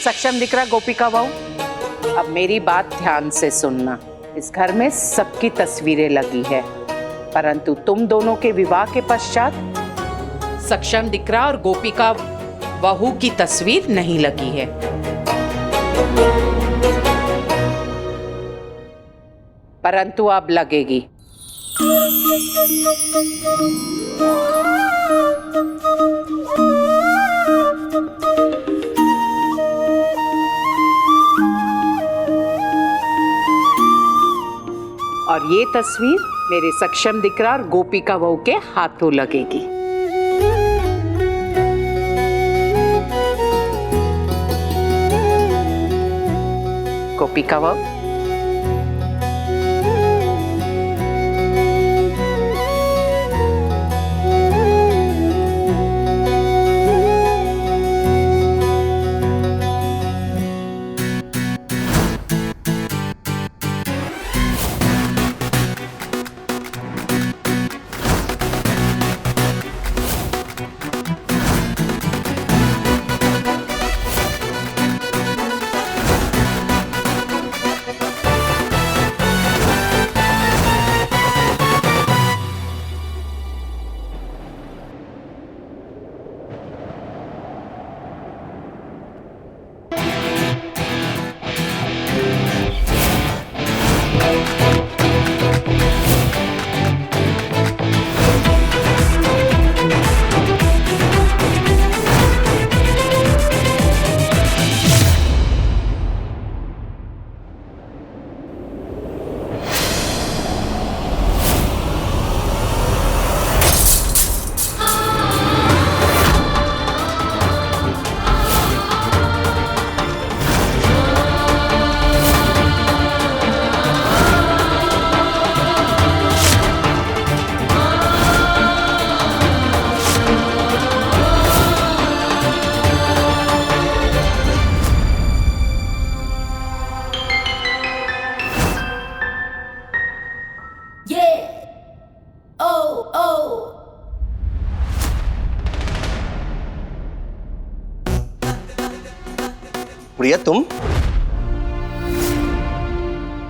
सक्षम दिख रहा गोपिका बहू, अब मेरी बात ध्यान से सुनना। इस घर में सबकी तस्वीरें लगी है, परंतु तुम दोनों के विवाह के पश्चात सक्षम दिख रहा और गोपिका बहू की तस्वीर नहीं लगी है। परंतु अब लगेगी। और ये तस्वीर मेरे सक्षम दिख रहा और गोपिका बहू के हाथों लगेगी। गोपिका बहू, प्रिया तुम?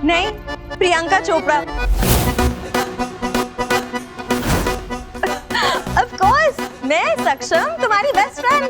नहीं, प्रियंका चोपड़ा। ऑफ कोर्स, मैं सक्षम, तुम्हारी बेस्ट फ्रेंड।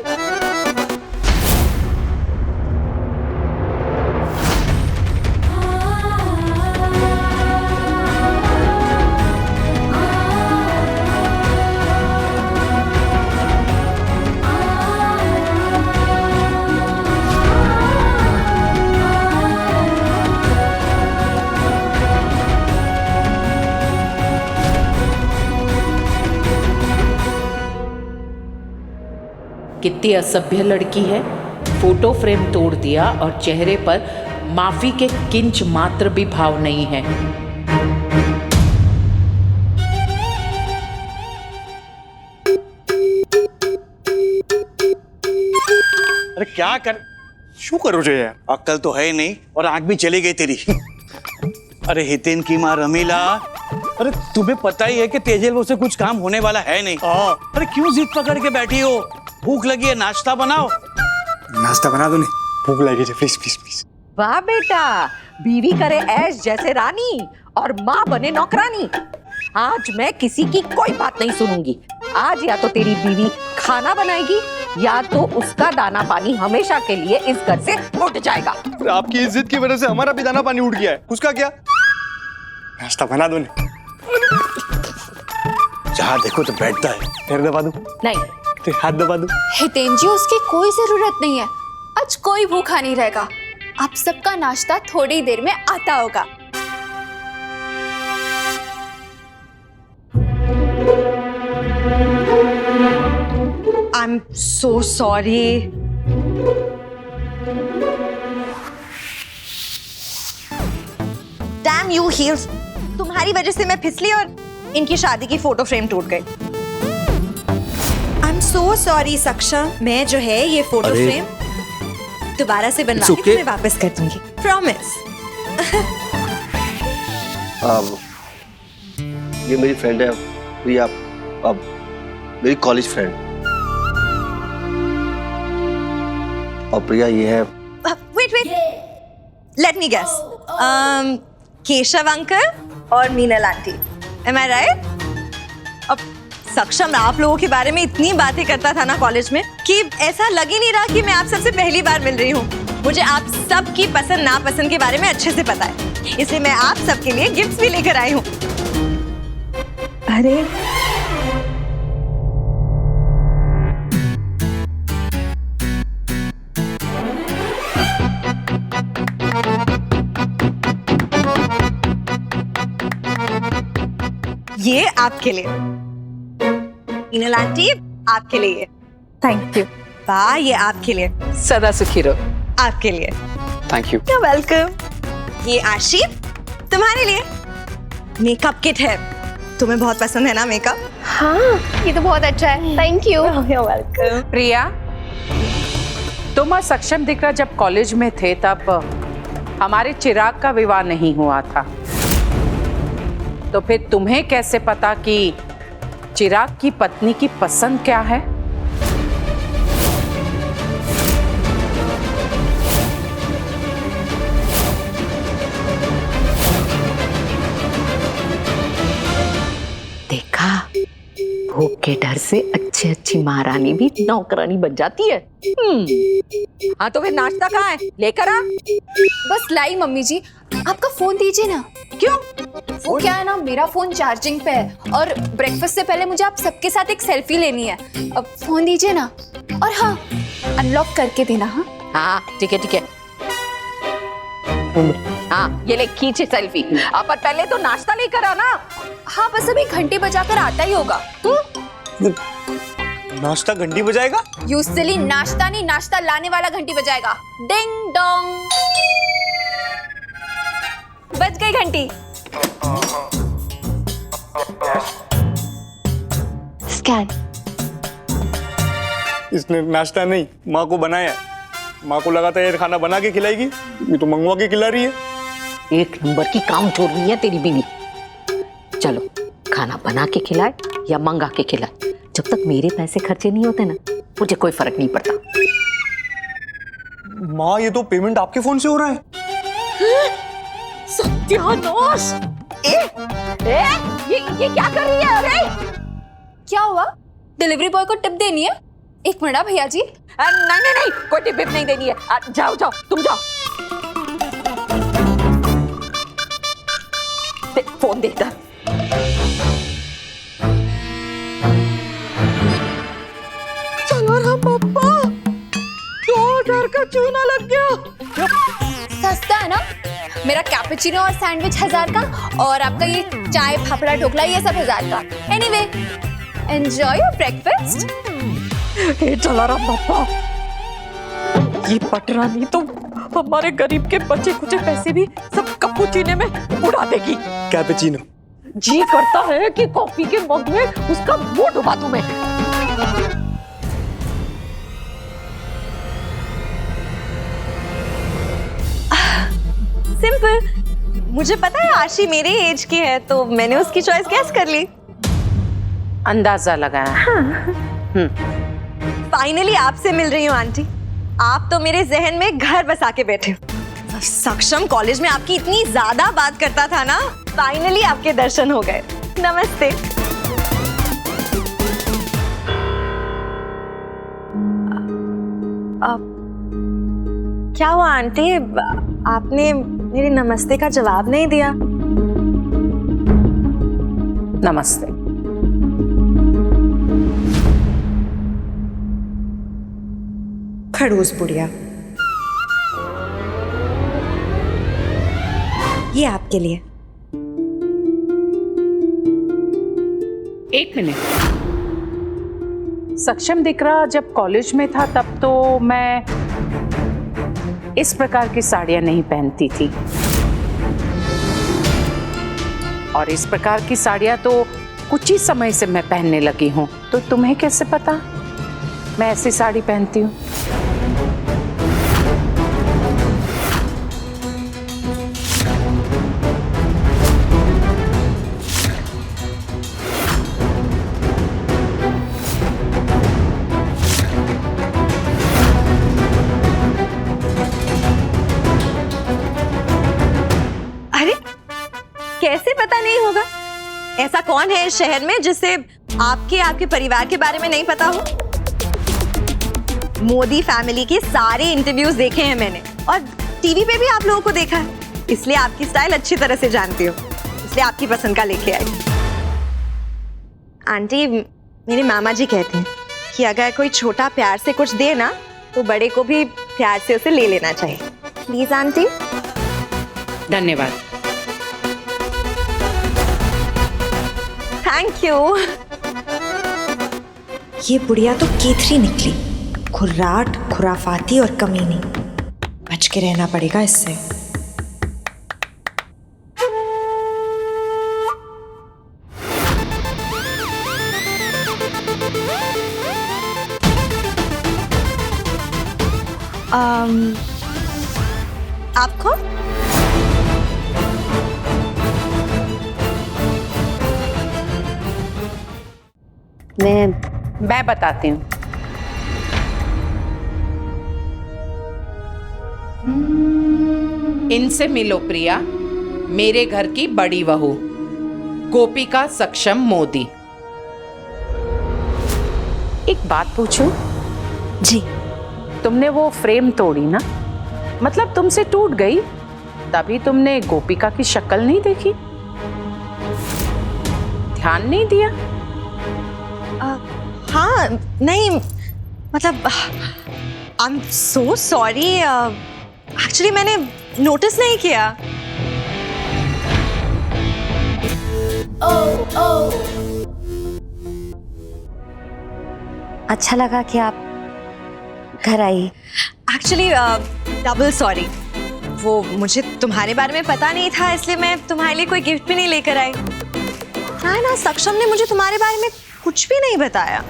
कितनी असभ्य लड़की है। फोटो फ्रेम तोड़ दिया और चेहरे पर माफी के किंच मात्र भी भाव नहीं है। अरे क्या कर शू करो जो यार, अक्ल तो है नहीं और आंख भी चली गई तेरी। अरे हितेन की माँ रमीला, अरे तुम्हें पता ही है कि तेजल से कुछ काम होने वाला है नहीं। अरे क्यों जिद पकड़ के बैठी हो? भूख लगी है, नाश्ता बनाओ। नाश्ता बना दो, नहीं भूख लगी है, प्लीज प्लीज प्लीज। वाह बेटा, बीवी करे ऐश जैसे रानी और माँ बने नौकरानी। आज मैं किसी की कोई बात नहीं सुनूंगी। आज या तो तेरी बीवी खाना बनाएगी या तो उसका दाना पानी हमेशा के लिए इस घर से उठ जाएगा। आपकी इज्जत की वजह से हमारा भी दाना पानी उठ गया है, उसका क्या? नाश्ता बना दो। नहीं जहाँ देखो तो बैठता है। पैर दबा दो। नहीं, तो हाथ दबा दो। हितेन जी, उसकी कोई जरूरत नहीं है। आज कोई भूखा नहीं रहेगा। आप सबका नाश्ता थोड़ी देर में आता होगा। I'm so sorry. Damn you heels! तुम्हारी वजह से मैं फिसली और इनकी शादी की फोटो फ्रेम टूट गई। I'm so sorry सक्षम, मैं जो है ये फोटो फ्रेम दोबारा से बनवा के तुम्हें वापस कर दूंगी। Promise. ये मेरी फ्रेंड है प्रिया, अब मेरी कॉलेज फ्रेंड। और प्रिया ये है wait let me guess Keshav uncle और Meenal aunty am I right? अब सक्षम आप लोगों के बारे में इतनी बातें करता था ना कॉलेज में कि ऐसा लग ही नहीं रहा कि मैं आप सबसे पहली बार मिल रही हूँ। मुझे आप सबकी पसंद नापसंद के बारे में अच्छे से पता है, इसलिए मैं आप सबके लिए गिफ्ट्स भी लेकर आई हूँ। अरे ये आपके लिए मीनल आंटी, आपके लिए थैंक यू। वाह, ये आपके लिए सदा सुखी रहो। आपके लिए थैंक यू। You welcome. ये आशी तुम्हारे लिए मेकअप किट है, तुम्हें बहुत पसंद है ना मेकअप? हाँ, ये तो बहुत अच्छा है, thank you. You welcome. Priya, तुम और सक्षम दिकरा जब कॉलेज में थे तब हमारे चिराग का विवाह नहीं हुआ था, तो फिर तुम्हें कैसे पता कि चिराग की पत्नी की पसंद क्या है? देखा, भूख के डर से अच्छी महारानी भी नौकरानी बन जाती है। हाँ तो फिर नाश्ता कहाँ है, लेकर आ। बस लाई मम्मी जी, आपका फोन दीजिए ना। क्यों? वो क्या है ना, मेरा फोन चार्जिंग पे है और ब्रेकफास्ट से पहले मुझे आप सबके साथ एक सेल्फी लेनी है। अब फोन दीजिए ना, और हाँ, अनलॉक करके देना। हाँ हाँ ठीक है ठीक है। हाँ ये ले खींचे सेल्फी। पर पहले तो नाश्ता लेकर आना। हाँ, बस अभी घंटी बजाकर आता ही होगा। नाश्ता घंटी बजाएगा? यूजुअली नाश्ता नहीं, नाश्ता लाने वाला घंटी बजाएगा। डिंग डोंग, बज गई घंटी। स्कैन। इसने नाश्ता नहीं, माँ को बनाया है। माँ को लगा था ये खाना बना के खिलाएगी, ये तो मंगवा के खिला रही है। एक नंबर की काम चोर रही है तेरी बीवी। चलो खाना बना के खिलाए या मंगा के खिलाए, जब तक मेरे पैसे खर्चे नहीं होते ना, मुझे कोई फर्क नहीं पड़ता। माँ ये तो पेमेंट आपके फोन से हो रहा है। सत्यानाश! ये क्या कर रही है? अरे क्या हुआ? डिलीवरी बॉय को टिप देनी है? एक मिनट भैया जी। नहीं, कोई टिप नहीं देनी है। जाओ तुम जाओ। फोन देता। चलो ना पापा, 2000 का चूना लग गया। सस्ता है ना? मेरा कैपुचिनो और सैंडविच 1000 का, और आपका ये चाय फाफड़ा ढोकला ये सब 1000 का। Anyway, enjoy your breakfast. चला रहा पापा, ये पटरानी तो हमारे गरीब के बचे कुचे पैसे भी सब कैपुचिनो में उड़ा देगी। कैपुचिनो जी करता है कि कॉफी के मग में उसका वो डुबा दूं मैं। सिंपल, मुझे पता है आशी मेरे एज की है, तो मैंने उसकी चॉइस गैस कर ली। अंदाजा लगाया। फाइनली आपसे मिल रही हूँ आंटी। आप तो मेरे जहन में घर बसा के बैठे हो। सक्षम कॉलेज में आपकी इतनी ज्यादा बात करता था ना, फाइनली आपके दर्शन हो गए। नमस्ते। क्या हुआ आंटी, आपने मेरे नमस्ते का जवाब नहीं दिया? नमस्ते। खड़ूस बुढ़िया, ये आपके लिए। एक मिनट। सक्षम दिकरा जब कॉलेज में था तब तो मैं इस प्रकार की साड़ियां नहीं पहनती थी, और इस प्रकार की साड़ियां तो कुछ ही समय से मैं पहनने लगी हूं। तो तुम्हें कैसे पता मैं ऐसी साड़ी पहनती हूँ? ऐसा कौन है इस शहर में जिसे आपके परिवार के बारे में नहीं पता हो? मोदी फैमिली के सारे इंटरव्यूज देखे हैं मैंने और टीवी पे भी आप लोगों को देखा है, इसलिए आपकी स्टाइल अच्छी तरह से जानती हूँ, इसलिए आपकी पसंद का लेके आई। आंटी, मेरे मामा जी कहते हैं कि अगर कोई छोटा प्यार से कुछ दे ना तो बड़े को भी प्यार से उसे ले लेना चाहिए। Please aunty. धन्यवाद। Thank you. ये बुढ़िया तो केथरी निकली, खुर्राट, खुराफाती और कमीनी। बच के रहना पड़ेगा इससे। आपको मैं बताती हूँ। इनसे मिलो प्रिया, मेरे घर की बड़ी बहू गोपिका सक्षम मोदी। एक बात पूछूं? जी। तुमने वो फ्रेम तोड़ी ना, मतलब तुमसे टूट गई, तभी तुमने गोपिका की शक्ल नहीं देखी, ध्यान नहीं दिया? हाँ, नहीं, मतलब I am so sorry, actually मैंने नोटिस नहीं किया। अच्छा लगा कि आप घर आई। एक्चुअली डबल सॉरी, वो मुझे तुम्हारे बारे में पता नहीं था, इसलिए मैं तुम्हारे लिए कोई गिफ्ट भी नहीं लेकर आई। ना, सक्षम ने मुझे तुम्हारे बारे में कुछ भी नहीं बताया।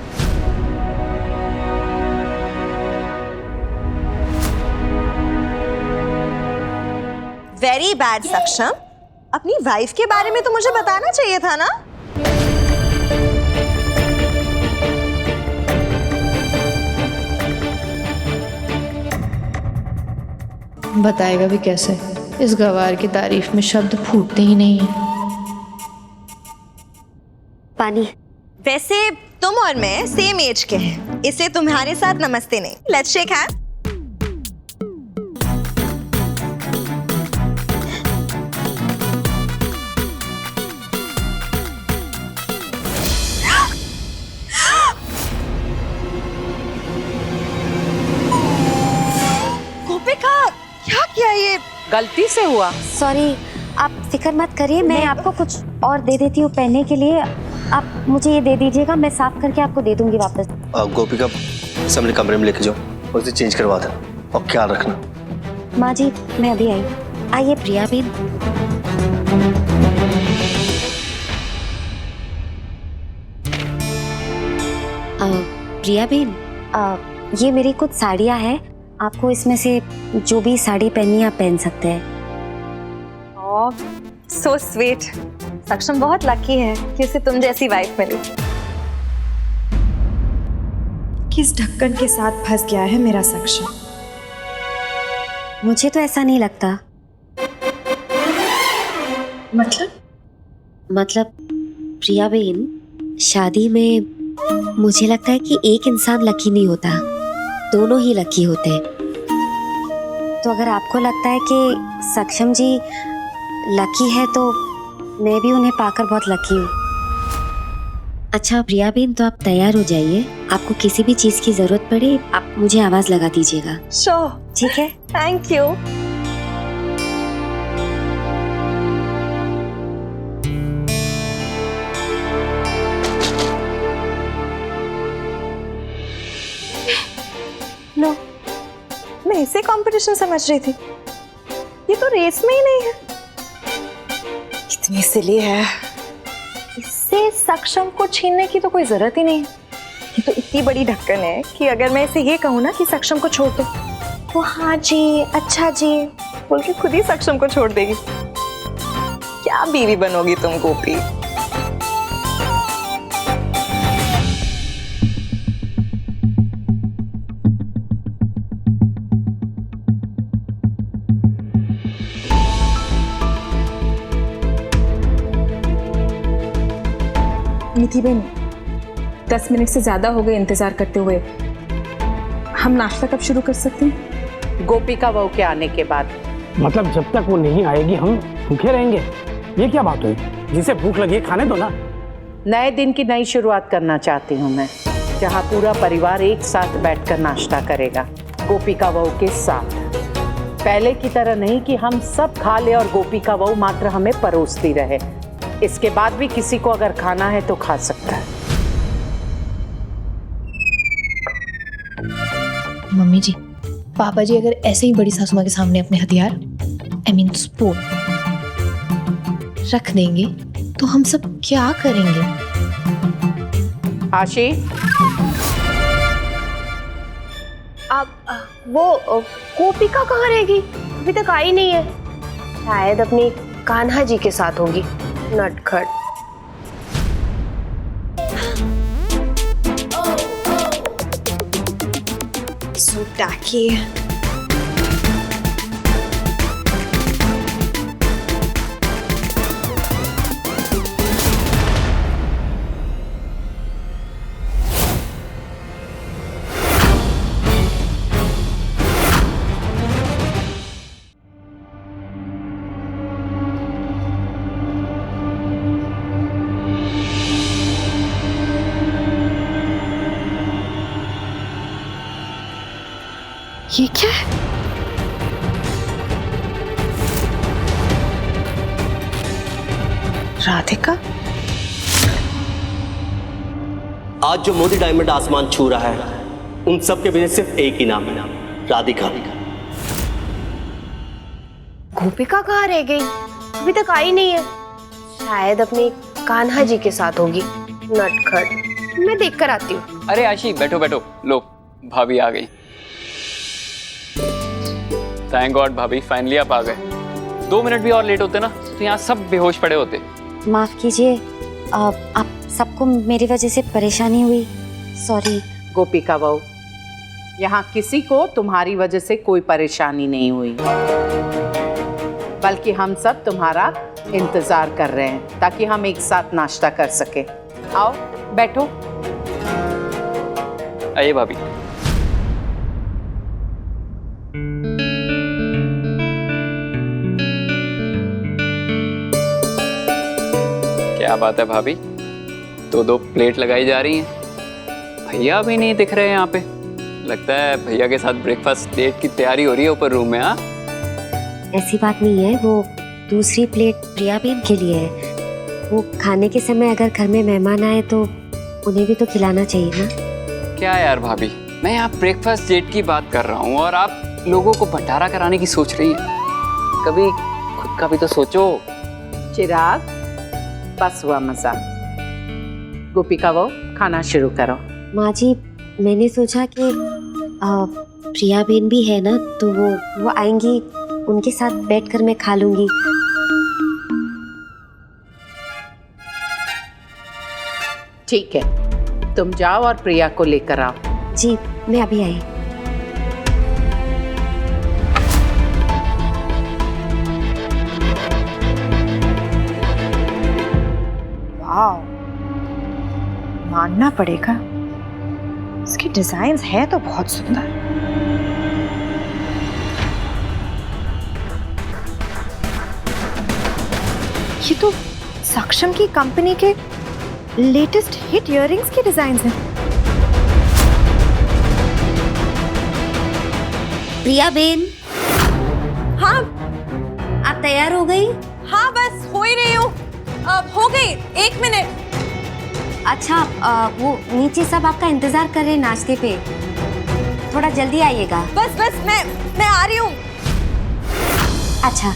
वेरी बैड सक्षम, अपनी वाइफ के बारे में तो मुझे बताना चाहिए था ना। बताएगा भी कैसे? इस गवार की तारीफ में शब्द फूटते ही नहीं है। पानी। वैसे तुम और मैं सेम एज के हैं, इसलिए तुम्हारे साथ नमस्ते नहीं, लेट्स शेक हैंड। गोपिका, क्या किया ये? गलती से हुआ। सॉरी, आप फिक्र मत करिए, मैं आपको कुछ और दे देती हूँ पहनने के लिए। आप मुझे ये दे दीजिएगा, मैं साफ करके आपको दे दूंगी वापस। गोपिका, इसे अपने कमरे में लेके जाओ और इसे चेंज करवा देना और ख्याल रखना। माँ जी, मैं अभी आई। आइए प्रिया बेन। प्रिया बेन, ये मेरी कुछ साड़ियाँ हैं, आपको इसमें से जो भी साड़ी पहननी है आप पहन सकते हैं। So sweet. सक्षम बहुत लकी है कि उसे तुम जैसी वाइफ मिली। किस ढक्कन के साथ फंस गया है मेरा सक्षम? मुझे तो ऐसा नहीं लगता। मतलब प्रिया बहन, शादी में मुझे लगता है कि एक इंसान लकी नहीं होता, दोनों ही लकी होते हैं। तो अगर आपको लगता है कि सक्षम जी लकी है तो मैं भी उन्हें पाकर बहुत लकी हूँ। अच्छा प्रिया बहन, तो आप तैयार हो जाइए, आपको किसी भी चीज की जरूरत पड़े आप मुझे आवाज लगा दीजिएगा। श्योर, ठीक है? Thank you. लो, मैं इसे कंपटीशन समझ रही थी, ये तो रेस में ही नहीं है। कितनी सिली है, इससे सक्षम को छीनने की तो कोई जरूरत ही नहीं है। ये तो इतनी बड़ी ढक्कन है कि अगर मैं इसे ये कहूँ ना कि सक्षम को छोड़ दो, वो हाँ जी, अच्छा जी बोल के खुद ही सक्षम को छोड़ देगी। क्या बीवी बनोगी तुम गोपी। निधि बहन, 10 मिनट से ज्यादा हो गए इंतजार करते हुए। हम नाश्ता कब शुरू कर सकते हैं? गोपिका बहू के आने के बाद। मतलब जब तक वो नहीं आएगी हम भूखे रहेंगे? ये क्या बात हुई? जिसे भूख लगी है खाने दो ना। नए दिन की नई शुरुआत करना चाहती हूँ मैं, जहाँ पूरा परिवार एक साथ बैठकर नाश्ता करेगा, गोपिका बहू के साथ। पहले की तरह नहीं कि हम सब खा ले और गोपिका बहू मात्र हमें परोसती रहे। इसके बाद भी किसी को अगर खाना है तो खा सकता है। मम्मी जी, पापा जी अगर ऐसे ही बड़ी सासू माँ के सामने अपने हथियार स्पून रख देंगे तो हम सब क्या करेंगे? आशी, वो गोपिका कहाँ रहेगी? अभी तक आई नहीं है। शायद अपनी कान्हा जी के साथ होगी। नटखट। So tacky. ये क्या है? राधिका? आज जो मोदी डायमंड आसमान छू रहा है, उन सब के पीछे सिर्फ एक ही नाम है, राधिका। गोपिका कहाँ रह गई? अभी तक आई नहीं है। शायद अपनी कान्हा जी के साथ होगी। नटखट। मैं देख कर आती हूँ। अरे आशी, बैठो बैठो। लो, भाभी आ गई। थैंक गॉड भाभी, फाइनली आप आ गए। 2 मिनट भी और लेट होते ना तो यहाँ सब बेहोश पड़े होते। माफ कीजिए, आप सबको मेरी वजह से परेशानी हुई, सॉरी। गोपिका बहू, यहाँ किसी को तुम्हारी वजह से कोई परेशानी नहीं हुई, बल्कि हम सब तुम्हारा इंतजार कर रहे हैं ताकि हम एक साथ नाश्ता कर सके। आओ बैठो। आइए भाभी। क्या बात है भाभी, 2-2 प्लेट लगाई जा रही हैं। भैया भी नहीं दिख रहे यहाँ पे। लगता है भैया के साथ ब्रेकफास्ट डेट की तैयारी हो रही है ऊपर रूम में। हाँ, ऐसी बात नहीं है, वो दूसरी प्लेट प्रिया बहन के लिए है। वो खाने के समय अगर घर में मेहमान आए तो उन्हें भी तो खिलाना चाहिए ना। क्या यार भाभी, मैं यहाँ ब्रेकफास्ट डेट की बात कर रहा हूँ और आप लोगों को भंडारा कराने की सोच रही हैं। कभी खुद का भी तो सोचो। चिराग, बस हुआ मजा। गोपिका बहू, खाना शुरू करो। माँ जी, मैंने सोचा कि प्रिया बहन भी है ना, तो वो आएंगी, उनके साथ बैठकर मैं खा लूंगी। ठीक है, तुम जाओ और प्रिया को लेकर आओ। जी, मैं अभी आई। वाह, मानना पड़ेगा, इसके डिजाइन्स है तो बहुत सुंदर। ये तो सक्षम की कंपनी के लेटेस्ट हिट इयररिंग्स के डिजाइन्स हैं। प्रिया बहन, हाँ आप तैयार हो गई? हाँ, बस हो ही रही हूँ। हो गई, 1 मिनट। अच्छा, वो नीचे सब आपका इंतजार कर रहे हैं नाश्ते पे, थोड़ा जल्दी आइएगा। बस मैं आ रही हूँ। अच्छा।